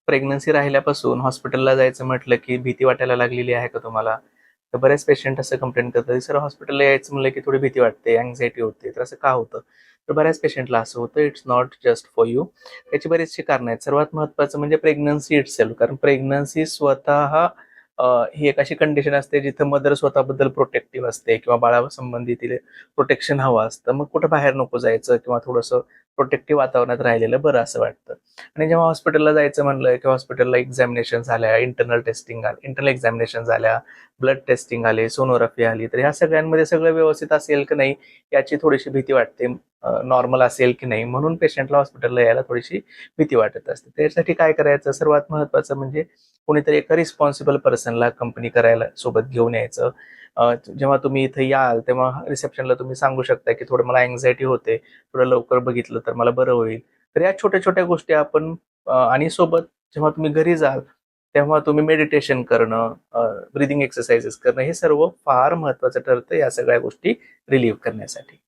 Pregnancy राहिल्यापासून हॉस्पिटलला जायचं म्हटलं की भीती वाटायला लागलेली आहे का तुम्हाला? तर बरेच पेशंट असं कंप्लेंट करतात, की "सर हॉस्पिटलला यायचं म्हणलं की थोडी भीती वाटते, अँक्झायटी होते." तर असं का होतं? तर बऱ्याच पेशंटला असं होतं. It's not just for you. त्याची बरीचशी कारणं आहेत. सर्वात महत्त्वाचं म्हणजे प्रेग्नन्सी इटसेल्फ. कारण प्रेग्नन्सी स्वतः ही एक अशी कंडिशन असते जिथं मदर स्वतःबद्दल प्रोटेक्टिव्ह असते किंवा बाळासंबंधी तिला प्रोटेक्शन हवं असतं. मग कुठं बाहेर नको जायचं किंवा थोडंसं प्रोटेक्टिव्ह वातावरणात राहिलेलं बरं असं वाटतं. आणि जेव्हा हॉस्पिटलला जायचं म्हणलं किंवा हॉस्पिटलला एक्झामिनेशन झाल्या, इंटरनल एक्झामिनेशन झाल्या, ब्लड टेस्टिंग आले, सोनोग्राफी आली, तर ह्या सगळ्यांमध्ये सगळं व्यवस्थित असेल की नाही याची थोडीशी भीती वाटते. नॉर्मल असेल की नाही म्हणून पेशंटला हॉस्पिटलला यायला थोडीशी भीती वाटत असते. त्यासाठी काय करायचं? सर्वात महत्त्वाचं म्हणजे कोणीतरी एका रिस्पॉन्सिबल पर्सनला कंपनी करायला सोबत घेऊन यायचं. जेव्हा तुम्ही इथे याल तेव्हा रिसेप्शनला तुम्ही सांगू शकता की थोडं मला अँक्झायटी होते, थोडं लवकर बघितलं तर मला बरं होईल. तर या छोट्या-छोट्या गोष्टी आपण आणि सोबत जेव्हा तुम्ही घरी जाल, तेव्हा तुम्ही मेडिटेशन करणं, ब्रीथिंग एक्सरसाइजेस करणं हे सर्व फार महत्त्वाचं ठरतं या सगळ्या गोष्टी रिलीव्ह करण्यासाठी.